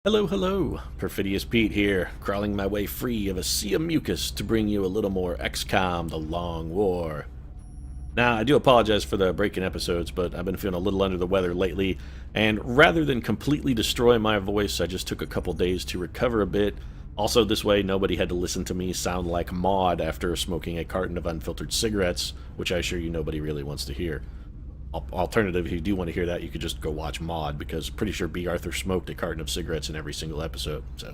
Hello, hello. Perfidious Pete here, crawling my way free of a sea of mucus to bring you a little more XCOM, The Long War. Now, I do apologize for the break-in episodes, but I've been feeling a little under the weather lately, and rather than completely destroy my voice, I just took a couple days to recover a bit. Also, this way, nobody had to listen to me sound like Maud after smoking a carton of unfiltered cigarettes, which I assure you nobody really wants to hear. Alternative, if you do want to hear that, you could just go watch Maud, because pretty sure B. Arthur smoked a carton of cigarettes in every single episode, so.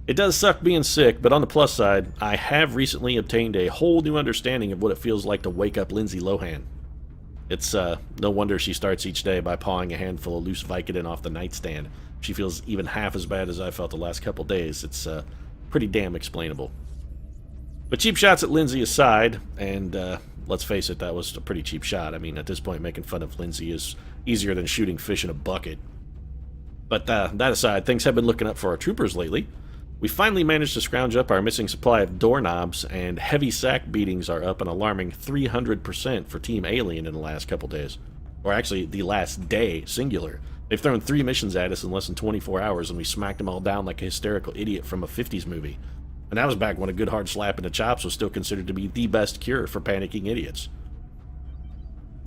It does suck being sick, but on the plus side, I have recently obtained a whole new understanding of what it feels like to wake up Lindsay Lohan. It's no wonder she starts each day by pawing a handful of loose Vicodin off the nightstand. She feels even half as bad as I felt the last couple days. It's pretty damn explainable. But cheap shots at Lindsay aside, and let's face it, that was a pretty cheap shot. I mean, at this point, making fun of Lindsay is easier than shooting fish in a bucket. But that aside, things have been looking up for our troopers lately. We finally managed to scrounge up our missing supply of doorknobs, and heavy sack beatings are up an alarming 300% for Team Alien in the last couple days. Or actually, the last day, singular. They've thrown 3 missions at us in less than 24 hours, and we smacked them all down like a hysterical idiot from a 50s movie. And that was back when a good hard slap in the chops was still considered to be the best cure for panicking idiots.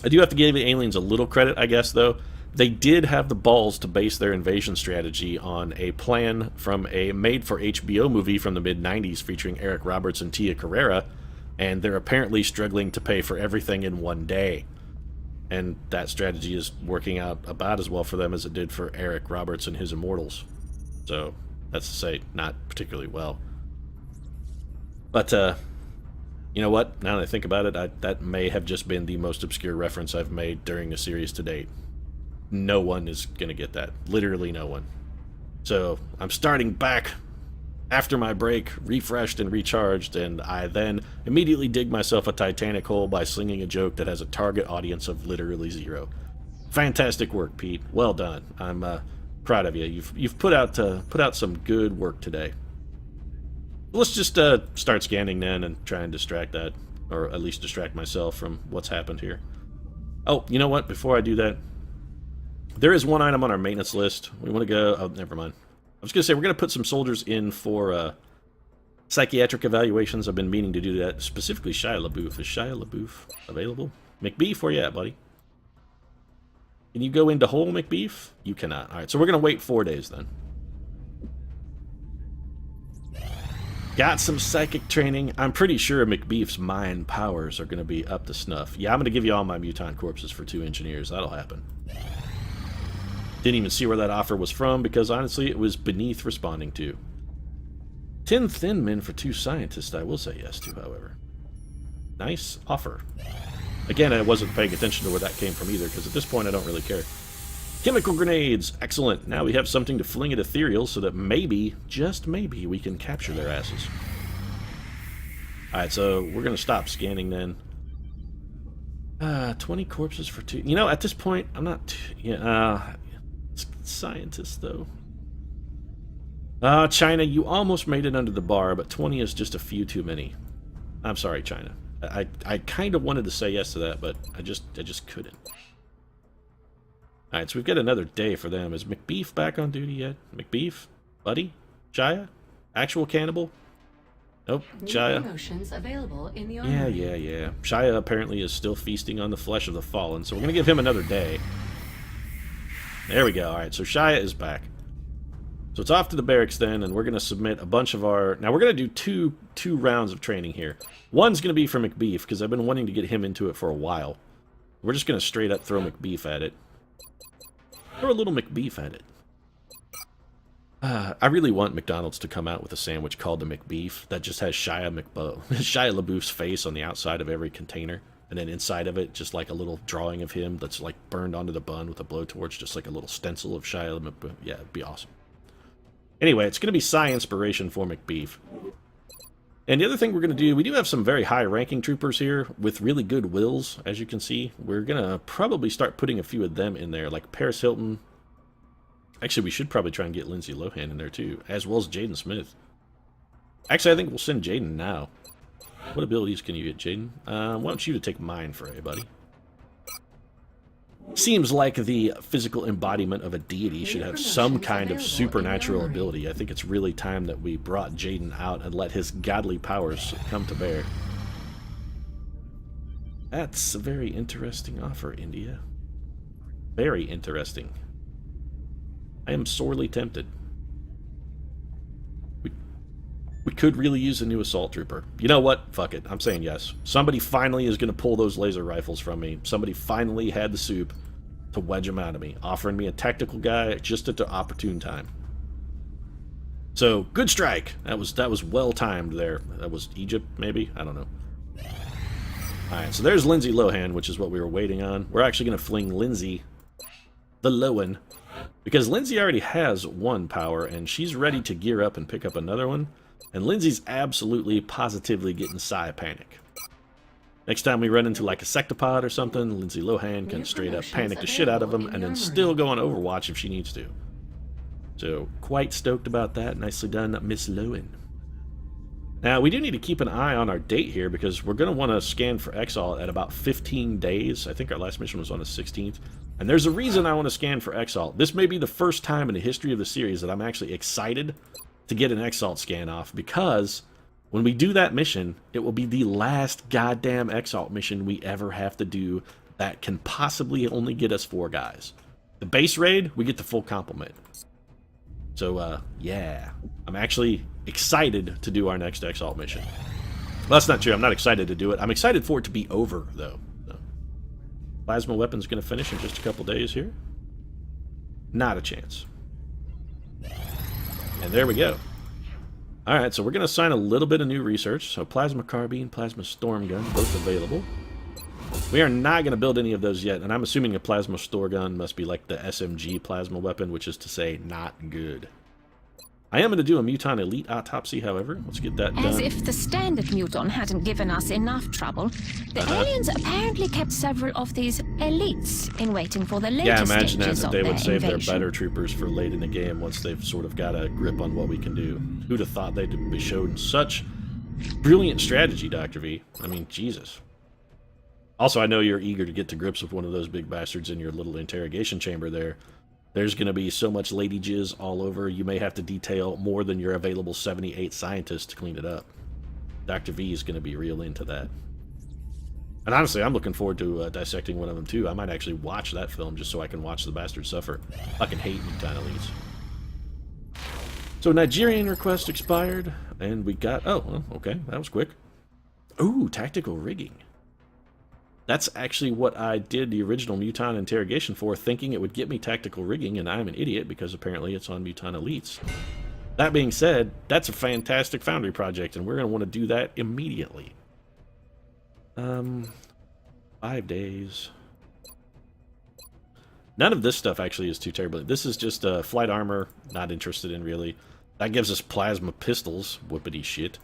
I do have to give the aliens a little credit, I guess, though. They did have the balls to base their invasion strategy on a plan from a made-for-HBO movie from the mid-90s featuring Eric Roberts and Tia Carrere, and they're apparently struggling to pay for everything in one day. And that strategy is working out about as well for them as it did for Eric Roberts and his Immortals. So, that's to say, not particularly well. But, you know what? Now that I think about it, that may have just been the most obscure reference I've made during the series to date. No one is going to get that. Literally no one. So, I'm starting back after my break, refreshed and recharged, and I then immediately dig myself a Titanic hole by slinging a joke that has a target audience of literally 0. Fantastic work, Pete. Well done. I'm proud of you. You've put out some good work today. Let's just start scanning then and try and distract that, or at least distract myself from what's happened here. Oh, you know what? Before I do that, there is one item on our maintenance list. We want to go... Oh, never mind. I was going to say, we're going to put some soldiers in for psychiatric evaluations. I've been meaning to do that. Specifically Shia LaBeouf. Is Shia LaBeouf available? McBeef, where you at, buddy? Can you go into whole McBeef? You cannot. Alright, so we're going to wait 4 days then. Got some psychic training. I'm pretty sure McBeef's mind powers are going to be up to snuff. Yeah, I'm going to give you all my mutant corpses for 2 engineers. That'll happen. Didn't even see where that offer was from, because honestly, it was beneath responding to. 10 thin men for 2 scientists, I will say yes to, however. Nice offer. Again, I wasn't paying attention to where that came from either, because at this point I don't really care. Chemical grenades! Excellent. Now we have something to fling at ethereal so that maybe, just maybe, we can capture their asses. Alright, so we're going to stop scanning then. 20 corpses for 2. You know, at this point, I'm not... scientists, though. China, you almost made it under the bar, but 20 is just a few too many. I'm sorry, China. I kind of wanted to say yes to that, but I just couldn't. Alright, so we've got another day for them. Is McBeef back on duty yet? McBeef? Buddy? Shia? Actual cannibal? Nope, Shia. Promotions available in the Yeah. Shia apparently is still feasting on the flesh of the fallen, so we're going to give him another day. There we go. Alright, so Shia is back. So it's off to the barracks then, and we're going to submit a bunch of our... Now, we're going to do two rounds of training here. One's going to be for McBeef, because I've been wanting to get him into it for a while. We're just going to straight up throw McBeef at it. Throw a little McBeef at it. I really want McDonald's to come out with a sandwich called the McBeef that just has Shia LaBeouf's face on the outside of every container. And then inside of it, just like a little drawing of him that's like burned onto the bun with a blowtorch, just like a little stencil of Shia LaBeouf. Yeah, it'd be awesome. Anyway, it's going to be Psi Inspiration for McBeef. And the other thing we're going to do, we do have some very high-ranking troopers here with really good wills, as you can see. We're going to probably start putting a few of them in there, like Paris Hilton. Actually, we should probably try and get Lindsay Lohan in there, too, as well as Jaden Smith. Actually, I think we'll send Jaden now. What abilities can you get, Jaden? Why don't you take mine for a buddy? Seems like the physical embodiment of a deity should have some kind of supernatural ability. I think it's really time that we brought Jaden out and let his godly powers come to bear. That's a very interesting offer, India. Very interesting. I am sorely tempted. We could really use a new assault trooper. You know what? Fuck it. I'm saying yes. Somebody finally is going to pull those laser rifles from me. Somebody finally had the soup to wedge them out of me, offering me a tactical guy just at the opportune time. So, good strike. That was well timed there. That was Egypt, maybe? I don't know. Alright, so there's Lindsay Lohan, which is what we were waiting on. We're actually going to fling Lindsay the Lohan, because Lindsay already has one power, and she's ready to gear up and pick up another one. And Lindsay's absolutely, positively getting Psi panic. Next time we run into like a sectopod or something, Lindsay Lohan can straight up panic the shit out of them and then still go on Overwatch if she needs to. So, quite stoked about that. Nicely done, Miss Lohan. Now, we do need to keep an eye on our date here because we're going to want to scan for Exalt at about 15 days. I think our last mission was on the 16th. And there's a reason I want to scan for Exalt. This may be the first time in the history of the series that I'm actually excited to get an Exalt scan off, because when we do that mission, it will be the last goddamn Exalt mission we ever have to do that can possibly only get us 4 guys. The base raid, we get the full complement. So, yeah. I'm actually excited to do our next Exalt mission. Well, that's not true. I'm not excited to do it. I'm excited for it to be over, though. So, plasma weapon's going to finish in just a couple days here. Not a chance. And there we go. Alright, so we're going to assign a little bit of new research. So plasma carbine, plasma storm gun, both available. We are not going to build any of those yet, and I'm assuming a plasma storm gun must be like the SMG plasma weapon, which is to say, not good. I am going to do a Muton Elite autopsy, however. Let's get that done. As if the standard Muton hadn't given us enough trouble, the aliens apparently kept several of these elites in waiting for the later imagine stages that they of would their save their invasion. better troopers for late in the game once they've sort of got a grip on what we can do. Who'd have thought they'd be shown such brilliant strategy, Dr. V? I mean, Jesus. Also, I know you're eager to get to grips with one of those big bastards in your little interrogation chamber there. There's going to be so much lady jizz all over, you may have to detail more than your available 78 scientists to clean it up. Dr. V is going to be real into that. And honestly, I'm looking forward to dissecting one of them too. I might actually watch that film just so I can watch the bastard suffer. I fucking hate Muton elites. So Nigerian request expired, and we got... Oh, well, okay, that was quick. Ooh, tactical rigging. That's actually what I did the original Muton interrogation for, thinking it would get me tactical rigging, and I'm an idiot because apparently it's on Muton elites. That being said, that's a fantastic Foundry project, and we're going to want to do that immediately. 5 days. None of this stuff actually is too terrible. This is just flight armor, not interested in really. That gives us plasma pistols, whoopity shit.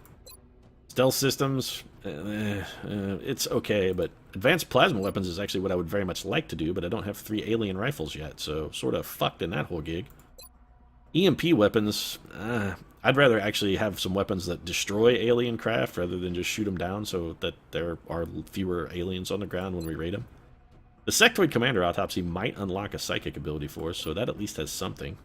Stealth systems, it's okay, but advanced plasma weapons is actually what I would very much like to do, but I don't have 3 alien rifles yet, so sort of fucked in that whole gig. EMP weapons, I'd rather actually have some weapons that destroy alien craft rather than just shoot them down so that there are fewer aliens on the ground when we raid them. The Sectoid Commander Autopsy might unlock a psychic ability for us, so that at least has something.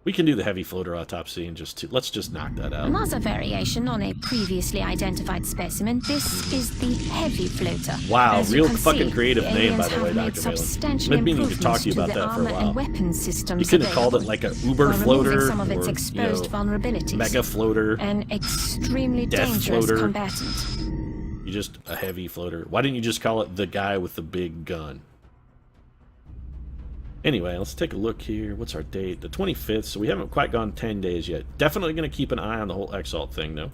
We can do the Heavy Floater Autopsy and let's just knock that out. Another variation on a previously identified specimen. This is the Heavy Floater. Wow, As you real can fucking see, creative the name, by aliens the way, have made Dr. Valen. substantial I've been meaning to talk to you about improvements that for a the while. armor and weapons systems You could have called it available, like a Uber while floater, removing some of its or, exposed vulnerabilities. Mega Floater. An extremely Death dangerous Floater. combatant. You just a Heavy Floater. Why didn't you just call it the guy with the big gun? Anyway, let's take a look here. What's our date? The 25th, so we haven't quite gone 10 days yet. Definitely going to keep an eye on the whole Exalt thing, though.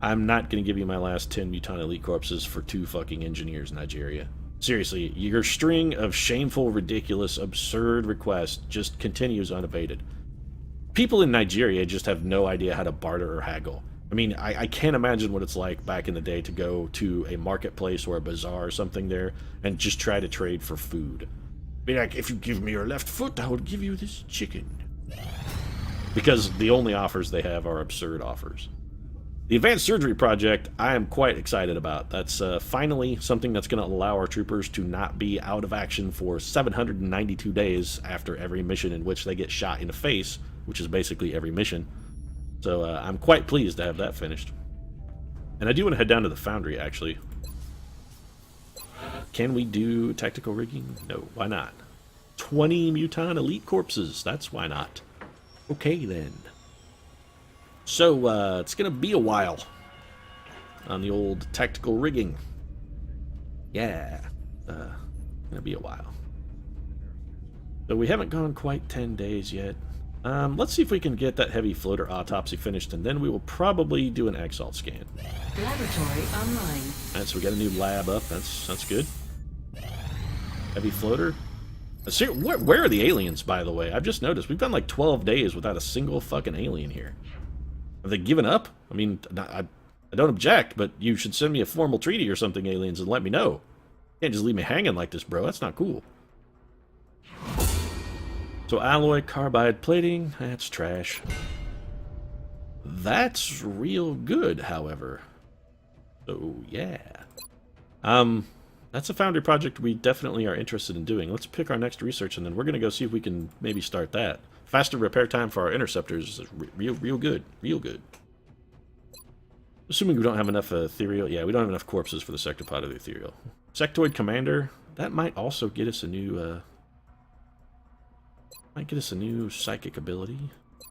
I'm not going to give you my last 10 Muton Elite corpses for 2 fucking engineers in Nigeria. Seriously, your string of shameful, ridiculous, absurd requests just continues unabated. People in Nigeria just have no idea how to barter or haggle. I mean, I can't imagine what it's like back in the day to go to a marketplace or a bazaar or something there and just try to trade for food. Be like, if you give me your left foot, I will give you this chicken. Because the only offers they have are absurd offers. The Advanced Surgery Project, I am quite excited about. That's finally something that's going to allow our troopers to not be out of action for 792 days after every mission in which they get shot in the face, which is basically every mission. So I'm quite pleased to have that finished. And I do want to head down to the foundry, actually. Can we do tactical rigging? No, why not? 20 Muton Elite Corpses, that's why not. Okay, then. So, it's going to be a while on the old tactical rigging. Yeah, going to be a while. So we haven't gone quite 10 days yet. Let's see if we can get that heavy floater autopsy finished, and then we will probably do an exalt scan. Laboratory online. Alright, so we got a new lab up. That's good. Heavy floater. Where are the aliens, by the way? I've just noticed. We've gone like 12 days without a single fucking alien here. Have they given up? I mean, I don't object, but you should send me a formal treaty or something, aliens, and let me know. You can't just leave me hanging like this, bro. That's not cool. So alloy carbide plating, that's trash. That's real good, however. So, yeah. That's a foundry project we definitely are interested in doing. Let's pick our next research, and then we're going to go see if we can maybe start that. Faster repair time for our interceptors is real good. Real good. Assuming we don't have enough ethereal. Yeah, we don't have enough corpses for the sector pod of the ethereal. Sectoid commander. That might also get us a new. Might get us a new psychic ability.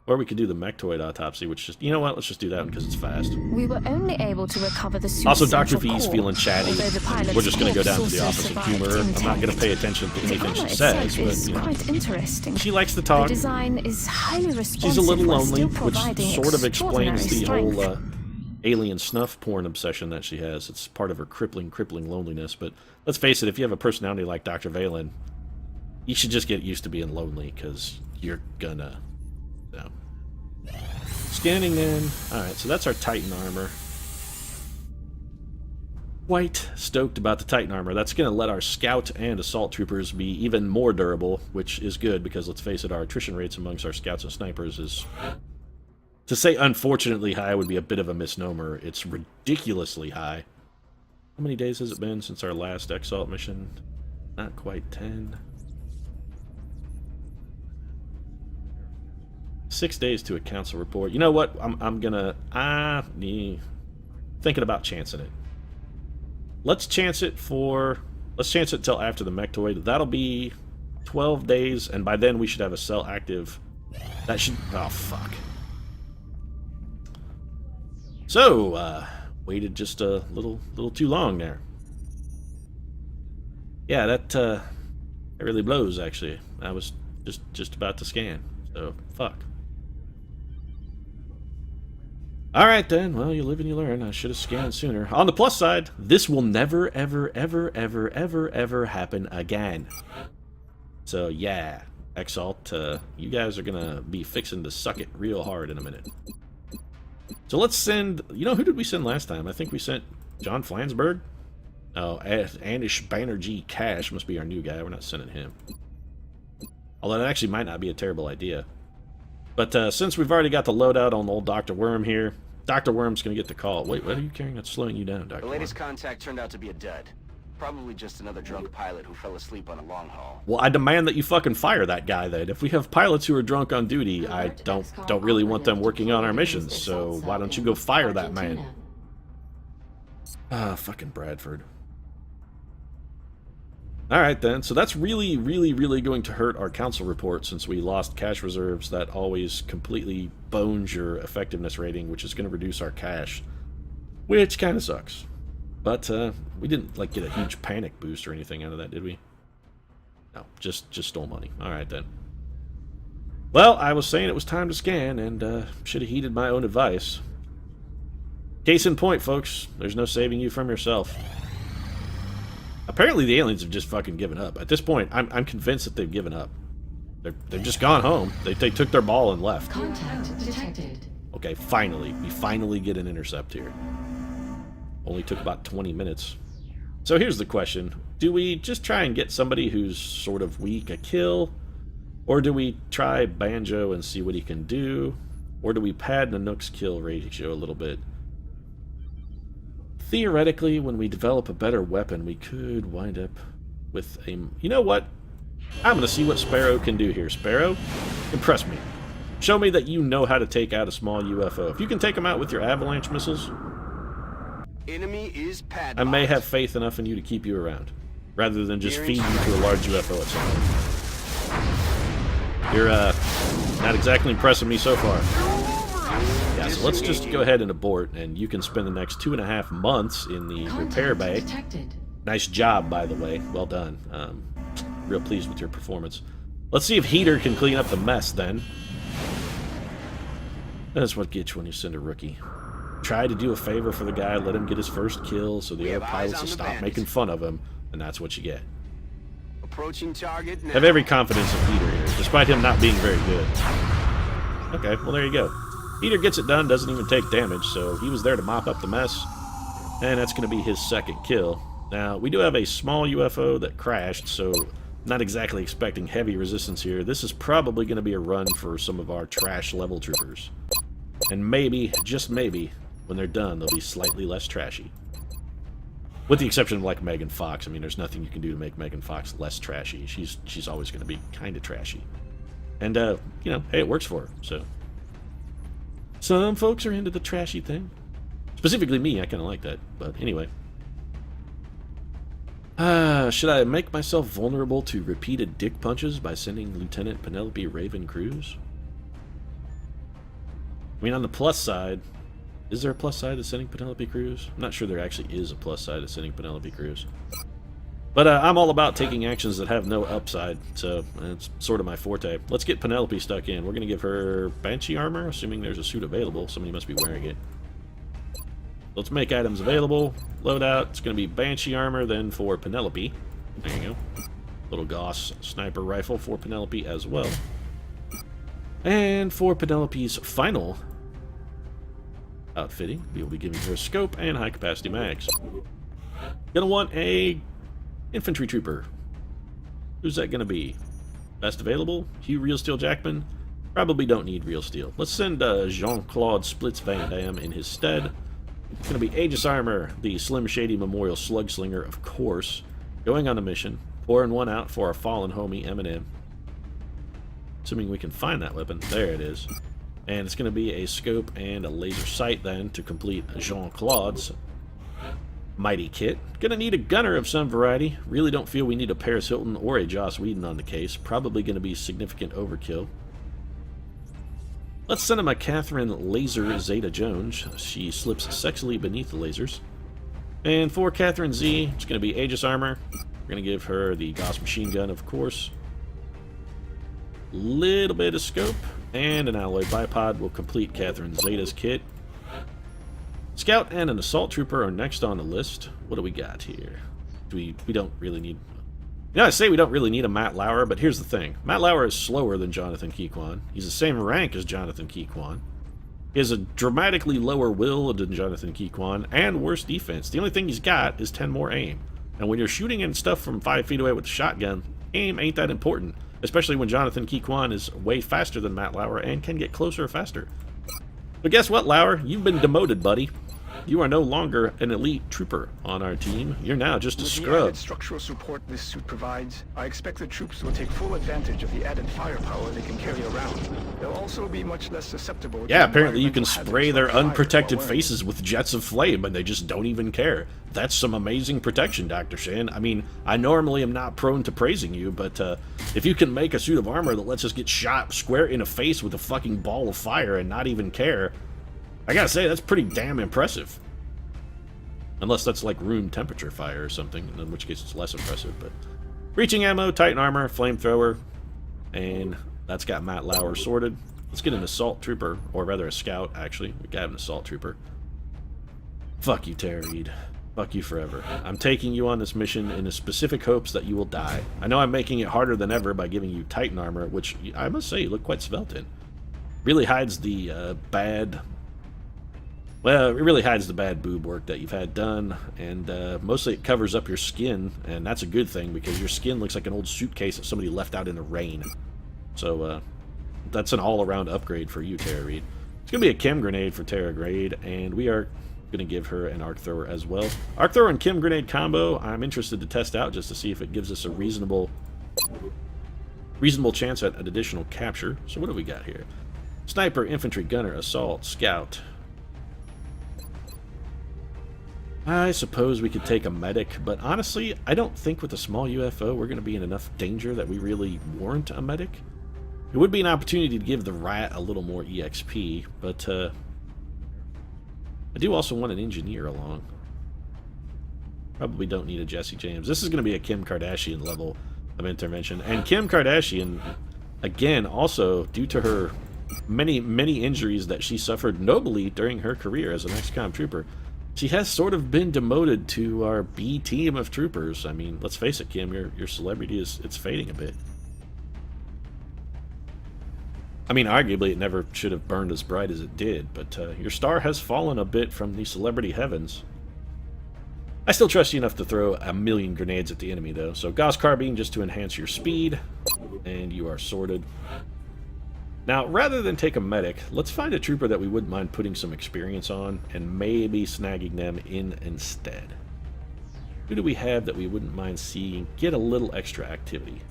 Or we could do the mectoid autopsy, which just, you know what, let's just do that one because it's fast. We were only able to recover the suit's Also, Dr. central V's core, feeling chatty. although the pilot's We're just going to go down to head the also office of survived humor. I'm not going to intact. pay attention to The anything armor she itself says, but, is you know, quite interesting. she likes to The talk. design is highly responsive. She's a little while lonely, still which providing sort of explains the extraordinary whole strength. alien snuff porn obsession that she has. It's part of her crippling loneliness. But let's face it, if you have a personality like Dr. Valen, you should just get used to being lonely, because you're gonna. So. Scanning in. Alright, so that's our Titan armor. Quite stoked about the Titan armor. That's going to let our scout and assault troopers be even more durable, which is good, because let's face it, our attrition rates amongst our scouts and snipers is... To say unfortunately high would be a bit of a misnomer. It's ridiculously high. How many days has it been since our last exalt mission? Not quite 10. 6 days to a council report. You know what? I'm gonna... thinking about chancing it. Let's chance it till after the mectoid. That'll be 12 days, and by then we should have a cell active. That should... Oh, fuck. So, waited just a little too long there. Yeah, that really blows, actually. I was just about to scan, so fuck. Alright then, well, you live and you learn. I should have scanned sooner. On the plus side, this will never, ever, ever, ever, ever, ever happen again. So, yeah. Exalt, you guys are gonna be fixing to suck it real hard in a minute. So let's send... You know, who did we send last time? I think we sent John Flansburgh? Oh, Anish Banerjee Cash must be our new guy. We're not sending him. Although that actually might not be a terrible idea. But since we've already got the loadout on old Dr. Worm here, Dr. Worm's going to get the call. Wait, what are you carrying that's slowing you down, Dr. The latest Worm? contact turned out to be a dud. Probably just another drunk pilot who fell asleep on a long haul. Well, I demand that you fucking fire that guy then. If we have pilots who are drunk on duty, I don't really want them working on our missions, so why don't you go fire that man? Ah, fucking Bradford. Alright then, so that's really, really, really going to hurt our council report since we lost cash reserves. That always completely bones your effectiveness rating, which is going to reduce our cash, which kind of sucks. But we didn't like get a huge panic boost or anything out of that, did we? No, just stole money. Alright then. Well, I was saying it was time to scan, and should have heeded my own advice. Case in point, folks, there's no saving you from yourself. Apparently the aliens have just fucking given up. At this point, I'm convinced that they've given up. They've just gone home. They took their ball and left. Contact detected. Okay, finally. We finally get an intercept here. Only took about 20 minutes. So here's the question. Do we just try and get somebody who's sort of weak a kill? Or do we try Banjo and see what he can do? Or do we pad Nanook's kill ratio a little bit? theoretically, when we develop a better weapon, we could wind up with a... You know what? I'm going to see what Sparrow can do here. Sparrow, impress me. Show me that you know how to take out a small UFO. If you can take them out with your avalanche missiles, Enemy is pad. I may have faith enough in you to keep you around, rather than just feed you to a large UFO at some point. You're not exactly impressing me so far. Yeah, so let's just go ahead and abort, and you can spend the next 2.5 months in the repair bay. Detected. Nice job, by the way. Well done. Real pleased with your performance. Let's see if Heater can clean up the mess, then. That's what gets you when you send a rookie. Try to do a favor for the guy, let him get his first kill, so the other pilots will stop making fun of him, and that's what you get. Approaching target now. Have every confidence in Heater here, despite him not being very good. Okay, well there you go. Heater gets it done, doesn't even take damage, so he was there to mop up the mess, and that's going to be his second kill. Now, we do have a small UFO that crashed, so not exactly expecting heavy resistance here. This is probably going to be a run for some of our trash level troopers. And maybe, just maybe, when they're done, they'll be slightly less trashy. With the exception of, like, Megan Fox. I mean, there's nothing you can do to make Megan Fox less trashy. She's always going to be kind of trashy. And, you know, hey, it works for her, so. Some folks are into the trashy thing. Specifically me, I kind of like that. But anyway. Should I make myself vulnerable to repeated dick punches by sending Lieutenant Penelope Raven Cruz? I mean, on the plus side, is there a plus side to sending Penelope Cruz? I'm not sure there actually is a plus side to sending Penelope Cruz. But I'm all about taking actions that have no upside, so it's sort of my forte. Let's get Penelope stuck in. We're going to give her Banshee armor, assuming there's a suit available. Somebody must be wearing it. Let's make items available. Loadout, it's going to be Banshee armor, then for Penelope. There you go. Little Gauss sniper rifle for Penelope as well. And for Penelope's final outfitting, we will be giving her a scope and high-capacity mags. Gonna want a infantry trooper. Who's that gonna be? Best available? Hugh Real Steel Jackman? Probably don't need Real Steel. Let's send Jean-Claude Splits Van Damme in his stead. It's gonna be Aegis Armor, the Slim Shady Memorial Slugslinger, of course. Going on a mission. Pouring one out for our fallen homie, Eminem. Assuming we can find that weapon. There it is. And it's going to be a scope and a laser sight then to complete Jean-Claude's mighty kit. Gonna need a gunner of some variety. Really don't feel we need a Paris Hilton or a Joss Whedon on the case. Probably going to be significant overkill. Let's send him a Catherine Laser Zeta Jones. She slips sexily beneath the lasers. And for Catherine Z, it's going to be Aegis Armor. We're going to give her the Gauss Machine Gun, of course. Little bit of scope, and an alloy bipod will complete Catherine Zeta's kit. Scout and an assault trooper are next on the list. What do we got here? We don't really need... I say we don't really need a Matt Lauer, but here's the thing. Matt Lauer is slower than Jonathan Keyquan. He's the same rank as Jonathan Keyquan. He has a dramatically lower will than Jonathan Keyquan, and worse defense. The only thing he's got is 10 more aim. And when you're shooting in stuff from 5 feet away with a shotgun, aim ain't that important. Especially when Jonathan Keyquan is way faster than Matt Lauer and can get closer faster. But guess what, Lauer? You've been demoted, buddy. You are no longer an elite trooper on our team. You're now just a With the scrub. added structural support this suit provides, I expect the troops will take full advantage of the added firepower they can carry around. They'll also be much less susceptible to Yeah, apparently you can environmental spray hazards their like fire unprotected while wearing faces with jets of flame and they just don't even care. That's some amazing protection, Dr. Shan. I mean, I normally am not prone to praising you, but if you can make a suit of armor that lets us get shot square in the face with a fucking ball of fire and not even care, I gotta say, that's pretty damn impressive. Unless that's like room temperature fire or something, in which case it's less impressive. But breaching ammo, Titan armor, flamethrower, and that's got Matt Lauer sorted. Let's get an assault trooper, or rather a scout, actually. We got an assault trooper. Fuck you, Tara Reid. Fuck you forever. I'm taking you on this mission in the specific hopes that you will die. I know I'm making it harder than ever by giving you Titan armor, which I must say you look quite svelte in. Really hides the bad... Well, it really hides the bad boob work that you've had done, and mostly it covers up your skin, and that's a good thing, because your skin looks like an old suitcase that somebody left out in the rain. So, that's an all-around upgrade for you, Tara Reid. It's going to be a chem grenade for Tara Grade, and we are Gonna give her an arc thrower as well. Arc thrower and Kim grenade combo, I'm interested to test out just to see if it gives us a reasonable chance at an additional capture. So what do we got here? Sniper, infantry, gunner, assault, scout. I suppose we could take a medic, but honestly, I don't think with a small UFO we're going to be in enough danger that we really warrant a medic. It would be an opportunity to give the rat a little more EXP, but I do also want an engineer along. Probably don't need a Jesse James. This is going to be a Kim Kardashian level of intervention. And Kim Kardashian, again, also due to her many injuries that she suffered nobly during her career as an XCOM trooper, she has sort of been demoted to our B team of troopers. I mean, let's face it, Kim, your celebrity it's fading a bit. I mean, arguably it never should have burned as bright as it did, but your star has fallen a bit from the celebrity heavens. I still trust you enough to throw a million grenades at the enemy, though. So Gauss Carbine just to enhance your speed, and you are sorted. Now, rather than take a medic, let's find a trooper that we wouldn't mind putting some experience on, and maybe snagging them in instead. Who do we have that we wouldn't mind seeing get a little extra activity?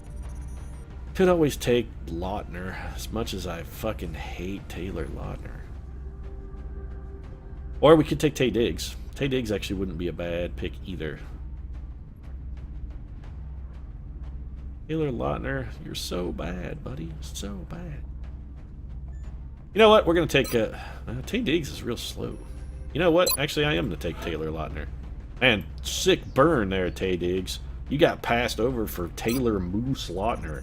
Could always take Lautner, as much as I fucking hate Taylor Lautner. Or we could take Tay Diggs. Tay Diggs actually wouldn't be a bad pick either. Taylor Lautner, you're so bad, buddy. So bad. You know what? We're going to take... Tay Diggs is real slow. You know what? Actually, I am going to take Taylor Lautner. Man, sick burn there, Tay Diggs. You got passed over for Taylor Moose Lautner.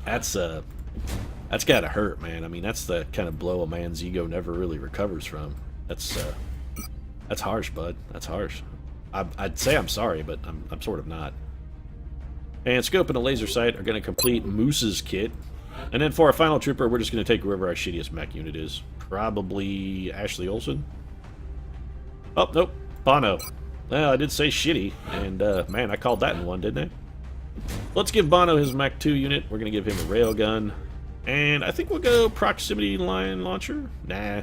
That's got to hurt, man. I mean, that's the kind of blow a man's ego never really recovers from. That's harsh, bud. That's harsh. I'd say I'm sorry, but I'm sort of not. And scope and a laser sight are going to complete Moose's kit. And then for our final trooper, we're just going to take whoever our shittiest mech unit is. Probably Ashley Olsen. Oh, nope. Bono. Well, I did say shitty, and man, I called that in one, didn't I? Let's give Bono his Mach 2 unit. We're going to give him a railgun. And I think we'll go proximity line launcher. Nah.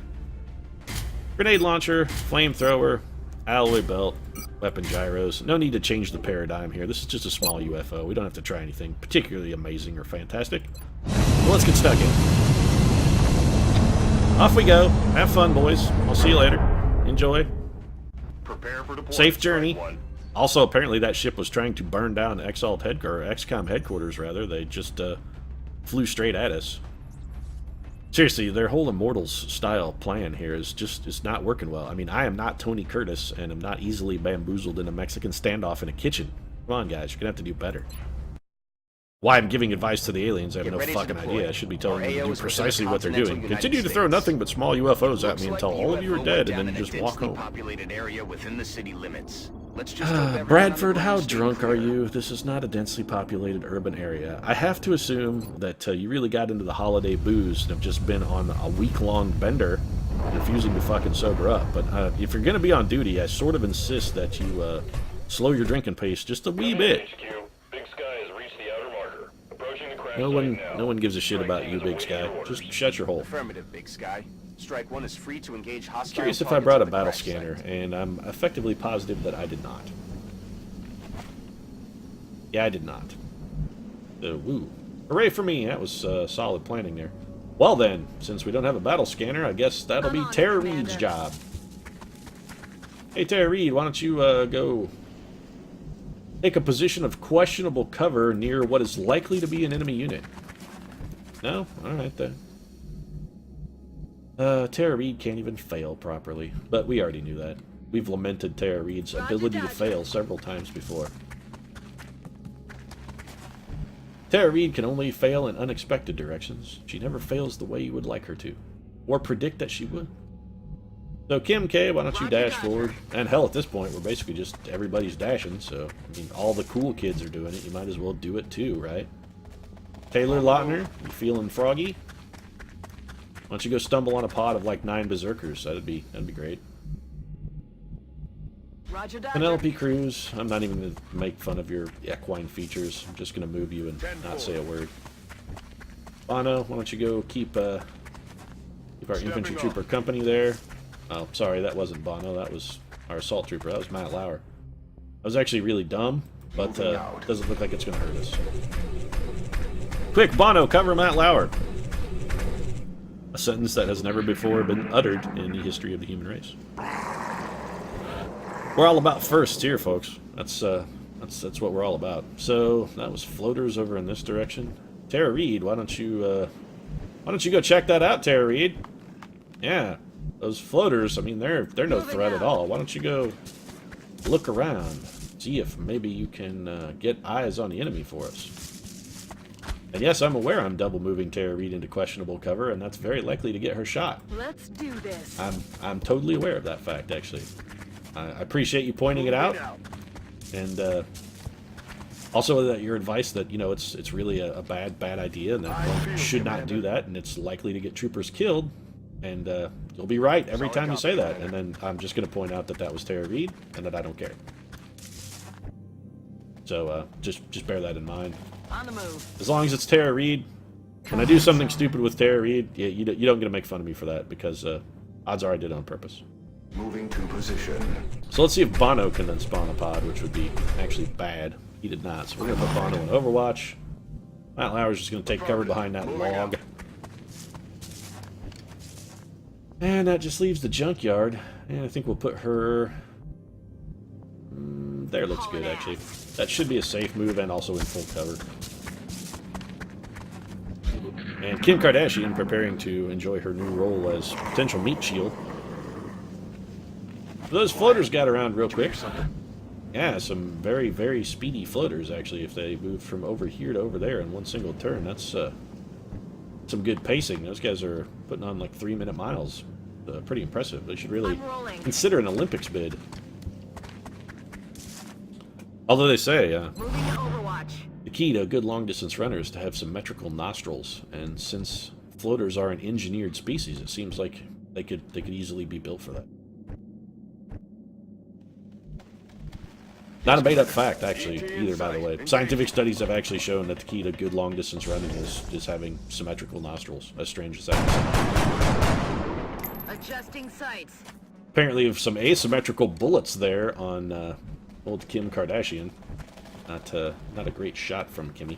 Grenade launcher, flamethrower, alloy belt, weapon gyros. No need to change the paradigm here. This is just a small UFO. We don't have to try anything particularly amazing or fantastic. Well, let's get stuck in. Off we go. Have fun, boys. I'll see you later. Enjoy. Prepare for deployment. Safe journey. Also, apparently that ship was trying to burn down XCOM headquarters, rather. They just flew straight at us. Seriously, their whole Immortals style plan here is not working well. I mean, I am not Tony Curtis, and I'm not easily bamboozled in a Mexican standoff in a kitchen. Come on, guys, you're gonna have to do better. Why I'm giving advice to the aliens, I have no fucking idea. I should be telling them to do precisely what they're doing. Continue to throw nothing but small UFOs at me until all of you are dead, and then just walk home. Bradford, how drunk are you? This is not a densely populated urban area. I have to assume that you really got into the holiday booze and have just been on a week-long bender, refusing to fucking sober up. But if you're going to be on duty, I sort of insist that you slow your drinking pace just a wee bit. No one gives a shit about you, Big Sky. Just shut your hole. Affirmative, Big Sky. Strike 1 is free to engage hostile. Curious if I brought a battle scanner, and I'm effectively positive that I did not. Yeah, I did not. Woo. Hooray for me! That was solid planning there. Well then, since we don't have a battle scanner, I guess that'll be Tara Reid's job. Hey Tara Reid, why don't you go take a position of questionable cover near what is likely to be an enemy unit? No? Alright then. Tara Reid can't even fail properly, but we already knew that. We've lamented Tara Reid's ability to fail several times before. Tara Reid can only fail in unexpected directions. She never fails the way you would like her to, or predict that she would. So Kim K, why don't you dash forward? And hell, at this point, we're basically just everybody's dashing, so, I mean, all the cool kids are doing it. You might as well do it too, right? Taylor Lautner, you feeling froggy? Why don't you go stumble on a pod of like 9 berserkers? That'd be great. Penelope Cruz, I'm not even going to make fun of your equine features. I'm just going to move you and not say a word. Bono, why don't you go keep our infantry trooper company there? Oh, sorry, that wasn't Bono. That was our assault trooper. That was Matt Lauer. That was actually really dumb, but doesn't look like it's going to hurt us. Quick, Bono, cover Matt Lauer. A sentence that has never before been uttered in the history of the human race. We're all about firsts here, folks. That's what we're all about. So that was floaters over in this direction. Tara Reid, why don't you go check that out, Tara Reid? Yeah, those floaters. I mean, they're no threat at all. Why don't you go look around, see if maybe you can get eyes on the enemy for us? And yes, I'm aware I'm double moving Tara Reid into questionable cover, and that's very likely to get her shot. Let's do this. I'm totally aware of that fact, actually. I appreciate you pointing it out, and also that your advice that, you know, it's really a bad idea, and that one should not do that, and it's likely to get troopers killed. And you'll be right every time you say that. And then I'm just going to point out that that was Tara Reid, and that I don't care. So just bear that in mind. On the move. As long as it's Tara Reid, when I do something stupid with Tara Reid, yeah, you don't get to make fun of me for that, because odds are I did it on purpose. Moving to position. So let's see if Bono can then spawn a pod, which would be actually bad. He did not, so we're going to put Bono in Overwatch. Matt Lauer's just going to take cover behind that log. And that just leaves the junkyard. And I think we'll put her... there looks good, actually. That should be a safe move and also in full cover. And Kim Kardashian preparing to enjoy her new role as potential meat shield. Those floaters got around real quick. Yeah, some very, very speedy floaters, actually, if they move from over here to over there in one single turn. That's some good pacing. Those guys are putting on like 3-minute miles. Pretty impressive. They should really consider an Olympics bid. Although they say the key to a good long-distance runner is to have symmetrical nostrils, and since floaters are an engineered species, it seems like they could easily be built for that. Not a made-up fact, actually, either, by the way. Scientific studies have actually shown that the key to good long-distance running is having symmetrical nostrils, as strange as that is. Adjusting sights. Apparently, with some asymmetrical bullets there on old Kim Kardashian. Not a great shot from Kimmy.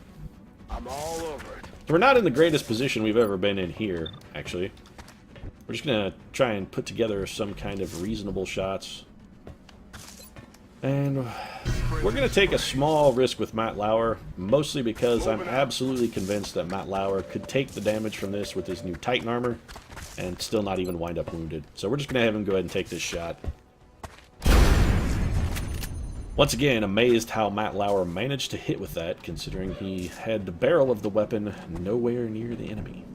I'm all over it. So we're not in the greatest position we've ever been in here, actually. We're just going to try and put together some kind of reasonable shots. And we're going to take a small risk with Matt Lauer, mostly because I'm absolutely convinced that Matt Lauer could take the damage from this with his new Titan armor and still not even wind up wounded. So we're just going to have him go ahead and take this shot. Once again, amazed how Matt Lauer managed to hit with that, considering he had the barrel of the weapon nowhere near the enemy.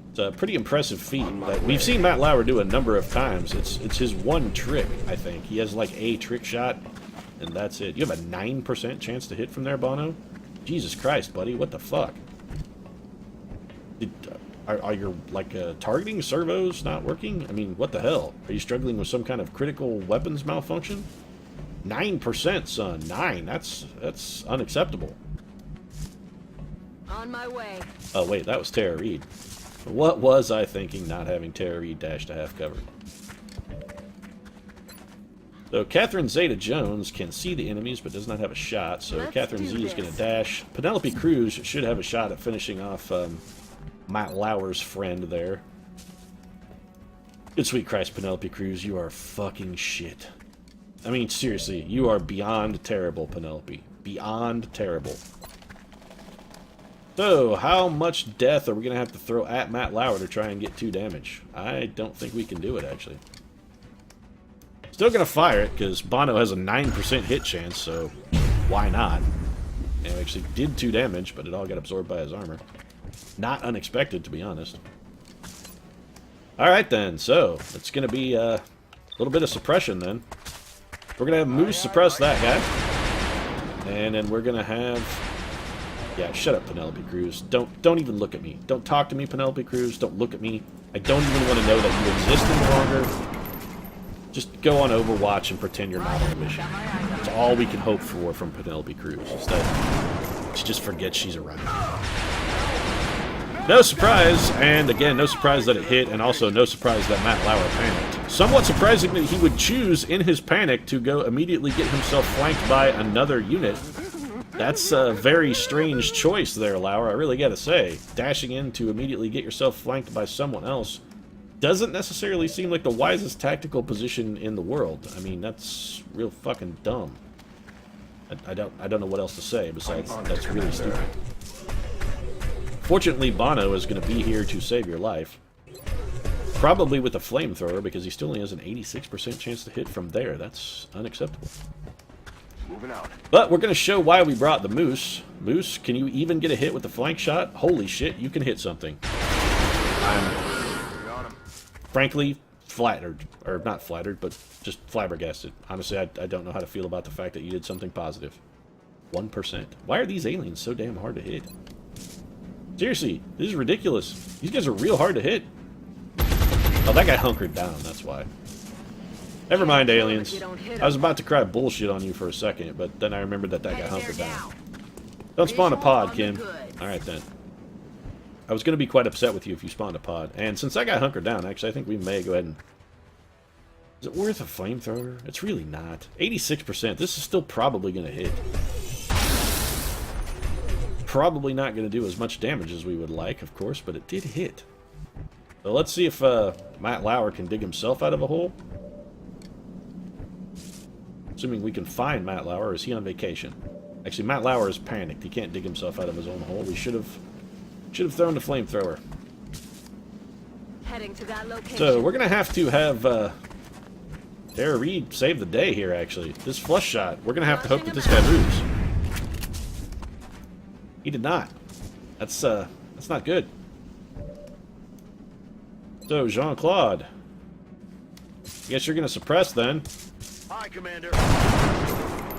It's a pretty impressive feat that we've seen Matt Lauer do a number of times. It's his one trick, I think. He has like a trick shot, and that's it. You have a 9% chance to hit from there, Bono? Jesus Christ, buddy, what the fuck? Are your, like, targeting servos not working? I mean, what the hell? Are you struggling with some kind of critical weapons malfunction? 9%, son. 9. That's unacceptable. On my way. Oh, wait, that was Tara Reid. What was I thinking not having Tara Reid dash to half cover? So Catherine Zeta-Jones can see the enemies but does not have a shot, so Catherine Z is going to dash. Penelope Cruz should have a shot at finishing off Matt Lauer's friend there. Good sweet Christ, Penelope Cruz, you are fucking shit. I mean, seriously, you are beyond terrible, Penelope. Beyond terrible. So, how much death are we going to have to throw at Matt Lauer to try and get 2 damage? I don't think we can do it, actually. Still going to fire it, because Bono has a 9% hit chance, so why not? And we actually did 2 damage, but it all got absorbed by his armor. Not unexpected, to be honest. Alright then, so it's going to be a little bit of suppression then. We're going to have Moose suppress that guy. And then we're going to have... Yeah, shut up, Penelope Cruz. Don't even look at me. Don't talk to me, Penelope Cruz. Don't look at me. I don't even want to know that you exist any longer. Just go on Overwatch and pretend you're not on a mission. That's all we can hope for from Penelope Cruz. Is that she just forgets she's around. No surprise, and again, no surprise that it hit, and also no surprise that Matt Lauer panicked. Somewhat surprising that he would choose, in his panic, to go immediately get himself flanked by another unit. That's a very strange choice there, Lauer, I really gotta say. Dashing in to immediately get yourself flanked by someone else doesn't necessarily seem like the wisest tactical position in the world. I mean, that's real fucking dumb. I don't know what else to say besides that's really stupid. Fortunately, Bono is going to be here to save your life. Probably with a flamethrower, because he still only has an 86% chance to hit from there. That's unacceptable. Moving out. But we're going to show why we brought the Moose. Moose, can you even get a hit with the flank shot? Holy shit, you can hit something. I'm frankly flattered. Or not flattered, but just flabbergasted. Honestly, I don't know how to feel about the fact that you did something positive. 1%. Why are these aliens so damn hard to hit? Seriously, this is ridiculous. These guys are real hard to hit. Oh, that guy hunkered down, that's why. Never mind, aliens. I was about to cry bullshit on you for a second, but then I remembered that guy hunkered down. Don't spawn a pod, Kim. Alright then. I was going to be quite upset with you if you spawned a pod. And since that guy hunkered down, actually, I think we may go ahead and... Is it worth a flamethrower? It's really not. 86%. This is still probably going to hit. Probably not going to do as much damage as we would like, of course, but it did hit. So let's see if Matt Lauer can dig himself out of a hole. Assuming we can find Matt Lauer, or is he on vacation? Actually, Matt Lauer is panicked. He can't dig himself out of his own hole. We should have thrown the flamethrower. Heading to that location. So we're gonna have Tara Reid save the day here. Actually, this flush shot. We're gonna have to hope that this guy moves. He did not. That's not good. So Jean-Claude, I guess you're gonna suppress then. Hi, Commander.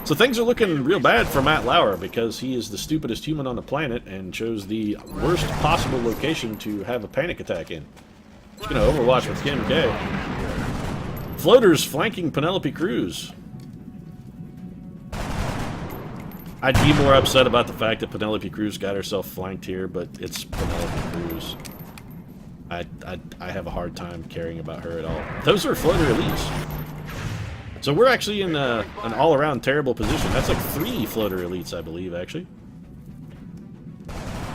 So things are looking real bad for Matt Lauer because he is the stupidest human on the planet and chose the worst possible location to have a panic attack in. He's gonna overwatch with Kim K. Floaters flanking Penelope Cruz. I'd be more upset about the fact that Penelope Cruz got herself flanked here, but it's Penelope Cruz. I have a hard time caring about her at all. Those are floater elites. So we're actually in an all-around terrible position. That's like 3 floater elites, I believe, actually.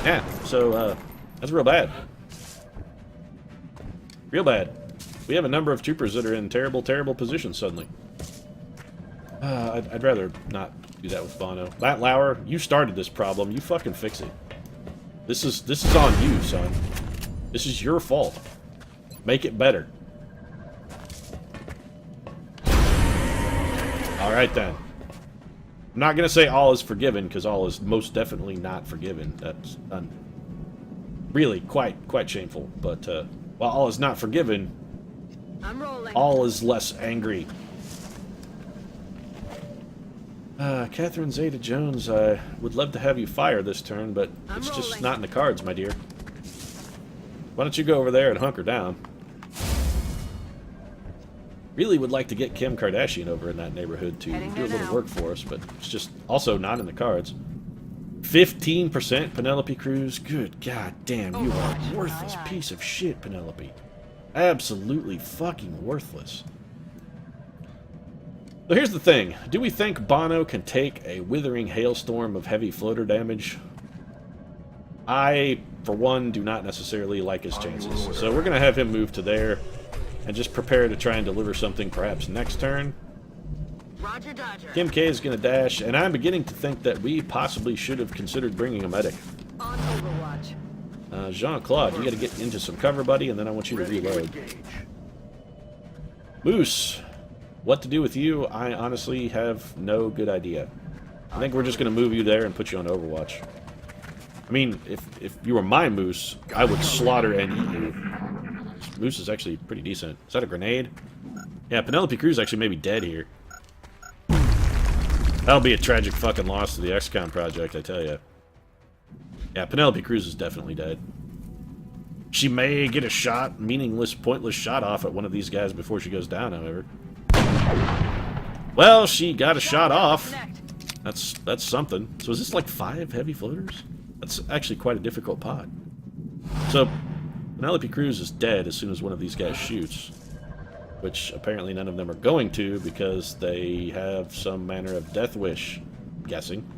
Yeah, so that's real bad. Real bad. We have a number of troopers that are in terrible, terrible positions suddenly. I'd rather not do that with Bono. Matt Lauer, you started this problem. You fucking fix it. This is on you, son. This is your fault. Make it better. Alright then. I'm not going to say all is forgiven, because all is most definitely not forgiven. That's really quite shameful. But while all is not forgiven, I'm rolling. all is less angry. Catherine Zeta-Jones, I would love to have you fire this turn, but it's just not in the cards, my dear. Why don't you go over there and hunker down? Really would like to get Kim Kardashian over in that neighborhood to do a little work for us, but it's just also not in the cards. 15% Penelope Cruz. Good god damn, you are a worthless piece of shit, Penelope. Absolutely fucking worthless. So here's the thing. Do we think Bono can take a withering hailstorm of heavy floater damage? I, for one, do not necessarily like his chances. So we're going to have him move to there and just prepare to try and deliver something perhaps next turn. Roger, Dodger. Kim K is going to dash, and I'm beginning to think that we possibly should have considered bringing a medic. On Overwatch. Jean-Claude, you got to get into some cover, buddy, and then I want you to reload. Moose, what to do with you, I honestly have no good idea. I think we're just going to move you there and put you on Overwatch. I mean, if you were my Moose, I would slaughter and eat you. Moose is actually pretty decent. Is that a grenade? Yeah, Penelope Cruz actually may be dead here. That'll be a tragic fucking loss to the XCOM project, I tell ya. Yeah, Penelope Cruz is definitely dead. She may get a shot, meaningless, pointless shot off at one of these guys before she goes down, however. Well, she got a shot off. That's something. So is this like 5 heavy floaters? That's actually quite a difficult pod. So Penelope Cruz is dead as soon as one of these guys shoots. which apparently none of them are going to because they have some manner of death wish, I'm guessing.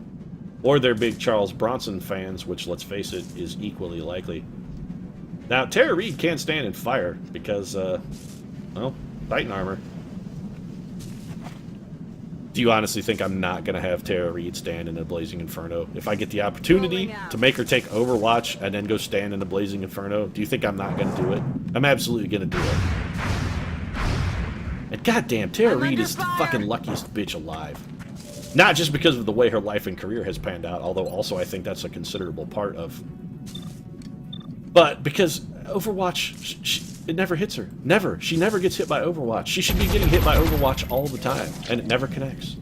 Or they're big Charles Bronson fans, which, let's face it, is equally likely. Now, Tara Reid can't stand in fire because, well, Titan armor. Do you honestly think I'm not going to have Tara Reid stand in a Blazing Inferno? If I get the opportunity to make her take Overwatch and then go stand in the Blazing Inferno, do you think I'm not going to do it? I'm absolutely going to do it. And goddamn, Tara Reid is the fucking luckiest bitch alive. Not just because of the way her life and career has panned out, although also I think that's a considerable part of... But because Overwatch, it never hits her. Never. She never gets hit by Overwatch. She should be getting hit by Overwatch all the time, and it never connects.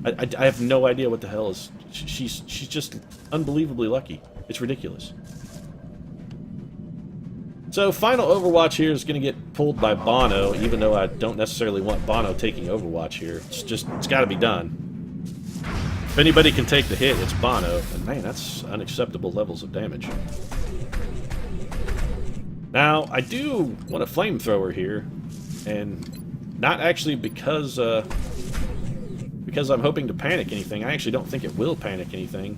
I have no idea what the hell is... She's just unbelievably lucky. It's ridiculous. So, final Overwatch here is going to get pulled by Bono, even though I don't necessarily want Bono taking Overwatch here. It's got to be done. If anybody can take the hit, it's Bono. And man, that's unacceptable levels of damage. Now, I do want a flamethrower here, and not actually because I'm hoping to panic anything. I actually don't think it will panic anything.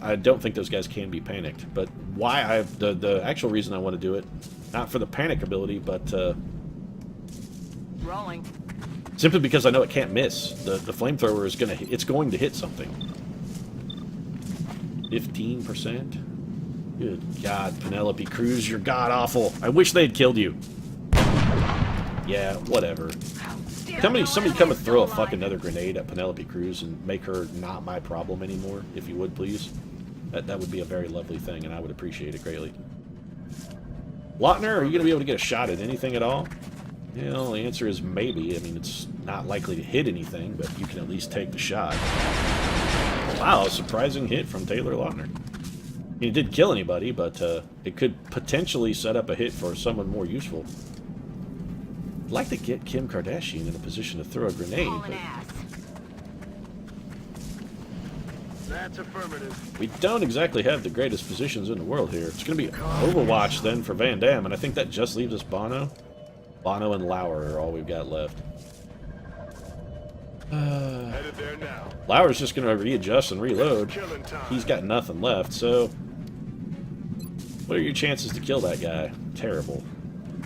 I don't think those guys can be panicked. But why the actual reason I want to do it, not for the panic ability, but Rolling. simply because I know it can't miss. The flamethrower is going to hit something. 15%. Good God, Penelope Cruz, you're god-awful. I wish they'd killed you. Yeah, whatever. Somebody come and throw a fucking another grenade at Penelope Cruz and make her not my problem anymore, if you would, please. That would be a very lovely thing, and I would appreciate it greatly. Lautner, are you going to be able to get a shot at anything at all? Well, the answer is maybe. I mean, it's not likely to hit anything, but you can at least take the shot. Wow, a surprising hit from Taylor Lautner. It didn't kill anybody, but it could potentially set up a hit for someone more useful. I'd like to get Kim Kardashian in a position to throw a grenade, but That's affirmative. we don't exactly have the greatest positions in the world here. It's going to be Overwatch then for Van Damme, and I think that just leaves us Bono. Bono and Lauer are all we've got left. Headed there now. Lauer's just going to readjust and reload. Killing time. He's got nothing left, so... What are your chances to kill that guy? Terrible.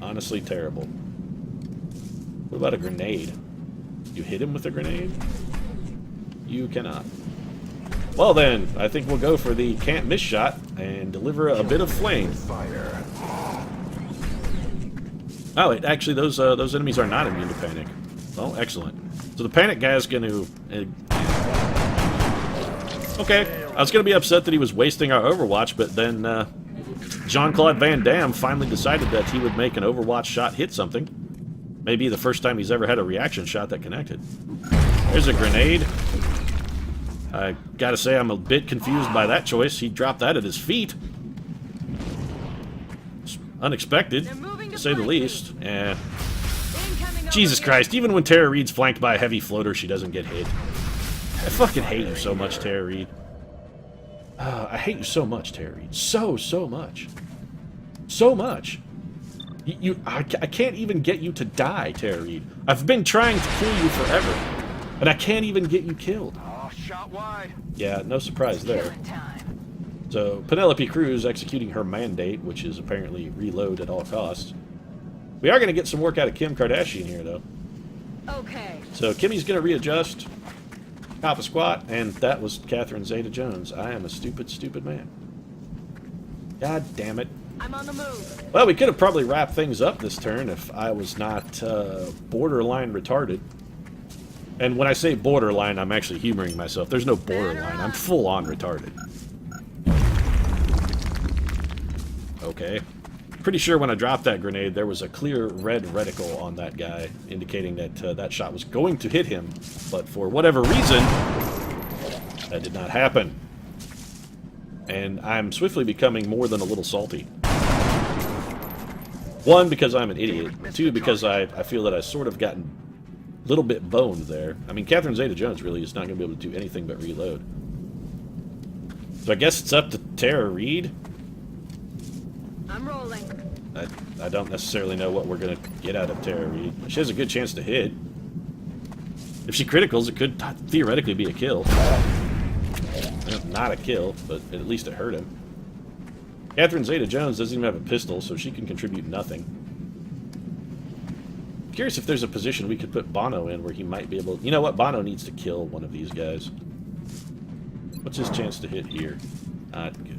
Honestly, terrible. What about a grenade? You hit him with a grenade? You cannot. Well then, I think we'll go for the can't miss shot and deliver a bit of flame. Fire. Oh, wait, actually, those enemies are not immune to panic. Well, excellent. So the panic guy is going to... Okay, I was going to be upset that he was wasting our Overwatch, but then Jean-Claude Van Damme finally decided that he would make an Overwatch shot hit something. Maybe the first time he's ever had a reaction shot that connected. There's a grenade. I gotta say, I'm a bit confused by that choice. He dropped that at his feet. It's unexpected, to say the least. Jesus Christ, even when Tara Reid's flanked by a heavy floater, she doesn't get hit. I fucking hate you so much, Tara Reid. I hate you so much, Tara Reid. So much. So much. I can't even get you to die, Tara Reid. I've been trying to kill you forever, and I can't even get you killed. Oh, shot wide. Yeah, no surprise there. So, Penelope Cruz executing her mandate, which is apparently reload at all costs. We are going to get some work out of Kim Kardashian here, though. Okay. So, Kimmy's going to readjust, cop a squat, and that was Catherine Zeta-Jones. I am a stupid, stupid man. God damn it. I'm on the move. Well, we could have probably wrapped things up this turn if I was not borderline retarded. And when I say borderline, I'm actually humoring myself. There's no borderline. I'm full-on retarded. Okay. Pretty sure when I dropped that grenade, there was a clear red reticle on that guy, indicating that that shot was going to hit him. But for whatever reason, that did not happen. And I'm swiftly becoming more than a little salty. One, because I'm an idiot. Two, because I feel that I sort of gotten a little bit boned there. I mean, Catherine Zeta-Jones really is not going to be able to do anything but reload. So I guess it's up to Tara Reid. I'm rolling. I don't necessarily know what we're going to get out of Tara Reid. She has a good chance to hit. If she criticals, it could theoretically be a kill. Not a kill, but at least it hurt him. Catherine Zeta-Jones doesn't even have a pistol, so she can contribute nothing. I'm curious if there's a position we could put Bono in where he might be able... You know what? Bono needs to kill one of these guys. What's his chance to hit here? Not good.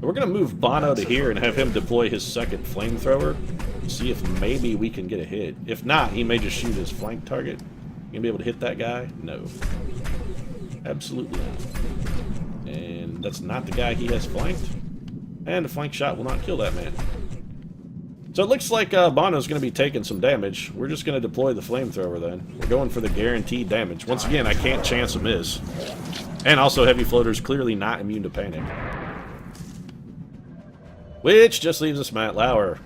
We're going to move Bono to here and have him deploy his second flamethrower. See if maybe we can get a hit. If not, he may just shoot his flank target. You gonna be able to hit that guy? No. Absolutely not. And that's not the guy he has flanked. And a flank shot will not kill that man. So it looks like Bono's going to be taking some damage. We're just going to deploy the flamethrower then. We're going for the guaranteed damage. Once again, I can't chance a miss. And also, heavy floaters clearly not immune to panic. Which just leaves us Matt Lauer,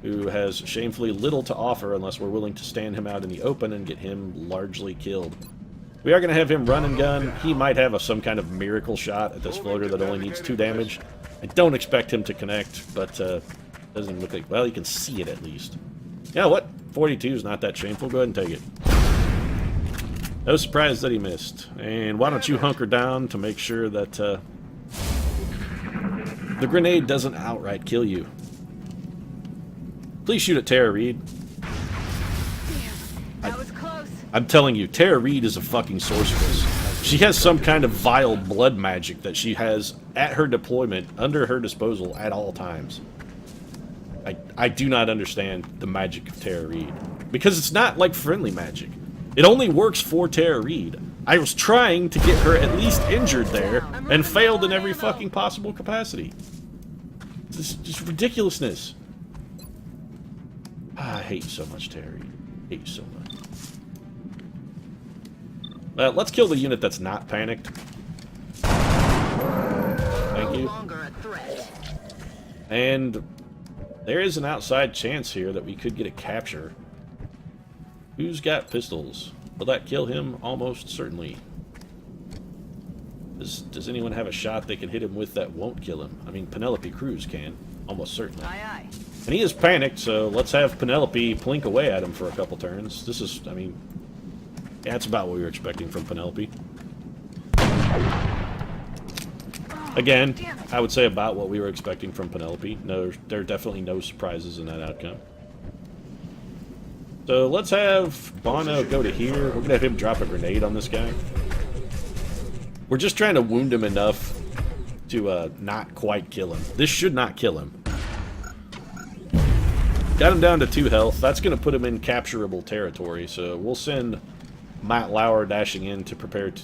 who has shamefully little to offer unless we're willing to stand him out in the open and get him largely killed. We are going to have him run and gun. He might have some kind of miracle shot at this floater that only needs 2 damage. I don't expect him to connect, but doesn't look like... Well, you can see it at least. You know what? 42 is not that shameful. Go ahead and take it. No surprise that he missed. And why don't you hunker down to make sure that the grenade doesn't outright kill you. Please shoot at Tara Reid. That was close. I'm telling you, Tara Reid is a fucking sorceress. She has some kind of vile blood magic that she has at her deployment, under her disposal at all times. I do not understand the magic of Tara Reid. Because it's not like friendly magic. It only works for Tara Reid. I was trying to get her at least injured there, and failed in every fucking possible capacity. This is just ridiculousness. I hate you so much, Terry. I hate you so much. Well, let's kill the unit that's not panicked. Thank you. And there is an outside chance here that we could get a capture. Who's got pistols? Will that kill him? Almost certainly. Does anyone have a shot they can hit him with that won't kill him? I mean, Penelope Cruz can. Almost certainly. Aye, aye. And he is panicked, so let's have Penelope plink away at him for a couple turns. This is, I mean, yeah, that's about what we were expecting from Penelope. Again, I would say about what we were expecting from Penelope. No, there are definitely no surprises in that outcome. So let's have Bono go to here. We're going to have him drop a grenade on this guy. We're just trying to wound him enough to not quite kill him. This should not kill him. Got him down to 2 health. That's going to put him in capturable territory, so we'll send Matt Lauer dashing in to prepare to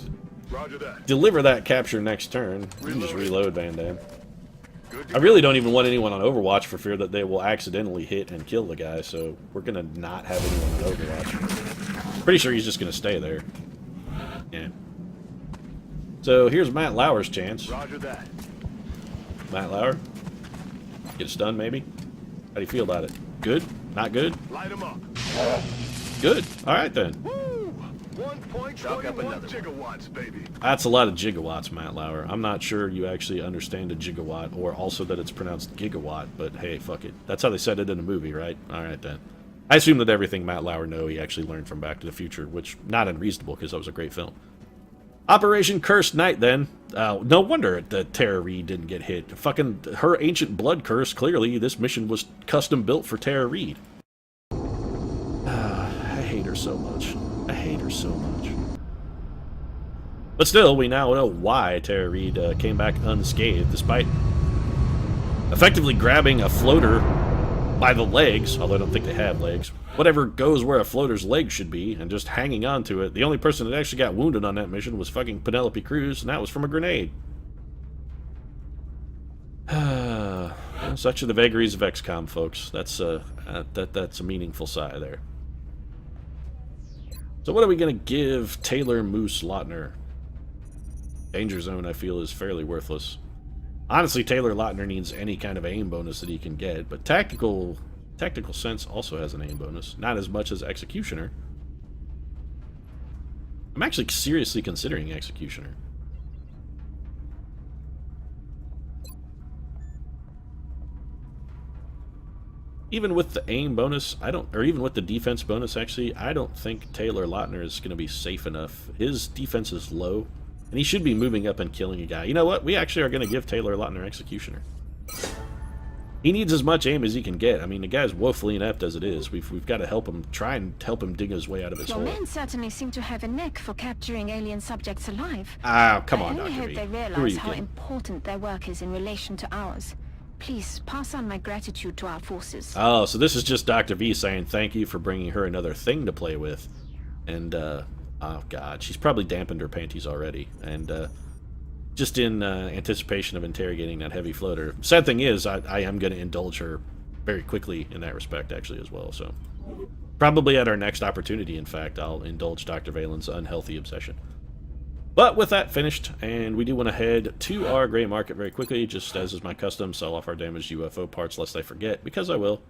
deliver that capture next turn. You can just reload Van Damme. I really don't even want anyone on Overwatch for fear that they will accidentally hit and kill the guy, so we're going to not have anyone on Overwatch. Pretty sure he's just going to stay there. Yeah. So here's Matt Lauer's chance. Roger that. Matt Lauer. Get a stun, maybe? How do you feel about it? Good? Not good? Light him up. Good. Alright then. 1.21 gigawatts, baby. That's a lot of gigawatts, Matt Lauer. I'm not sure you actually understand a gigawatt, or also that it's pronounced gigawatt, but hey, fuck it. That's how they said it in the movie, right? Alright then. I assume that everything Matt Lauer knows he actually learned from Back to the Future, which, not unreasonable, because that was a great film. Operation Cursed Night, then. No wonder that Tara Reid didn't get hit. Fucking her ancient blood curse, clearly this mission was custom built for Tara Reid. I hate her so much. I hate her so much. But still, we now know why Tara Reid came back unscathed, despite effectively grabbing a floater by the legs, although I don't think they have legs. Whatever goes where a floater's legs should be, and just hanging on to it. The only person that actually got wounded on that mission was fucking Penelope Cruz, and that was from a grenade. Such are the vagaries of XCOM, folks. That's a meaningful sigh there. So what are we going to give Taylor Moose Lautner? Danger Zone, I feel, is fairly worthless. Honestly, Taylor Lautner needs any kind of aim bonus that he can get, but Tactical Sense also has an aim bonus. Not as much as Executioner. I'm actually seriously considering Executioner. even with the aim bonus, or even with the defense bonus, actually, I don't think Taylor Lautner is going to be safe enough. His defense is low, and he should be moving up and killing a guy. You know what? We actually are going to give Taylor Lautner Executioner. He needs as much aim as he can get. I mean, the guy's woefully inept as it is. We've got to help him, try and help him dig his way out of his Your hole. men certainly seem to have a knack for capturing alien subjects alive. Ah, come on, I only Dr. hope V. they Who are realize you how kidding? important their work is in relation to ours. Please pass on my gratitude to our forces. Oh, so this is just Dr. V saying thank you for bringing her another thing to play with. And, oh god, she's probably dampened her panties already. And, just in anticipation of interrogating that heavy floater. Sad thing is, I am going to indulge her very quickly in that respect, actually, as well. So, probably at our next opportunity, in fact, I'll indulge Dr. Valen's unhealthy obsession. But with that finished, and we do want to head to our gray market very quickly, just as is my custom, sell off our damaged UFO parts lest I forget, because I will.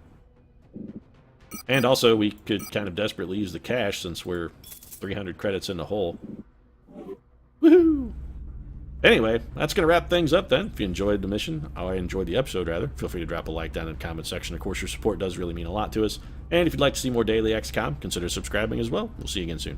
And also, we could kind of desperately use the cash since we're 300 credits in the hole. Woohoo! Anyway, that's going to wrap things up then. If you enjoyed the mission, or enjoyed the episode rather, feel free to drop a like down in the comment section. Of course, your support does really mean a lot to us. And if you'd like to see more daily XCOM, consider subscribing as well. We'll see you again soon.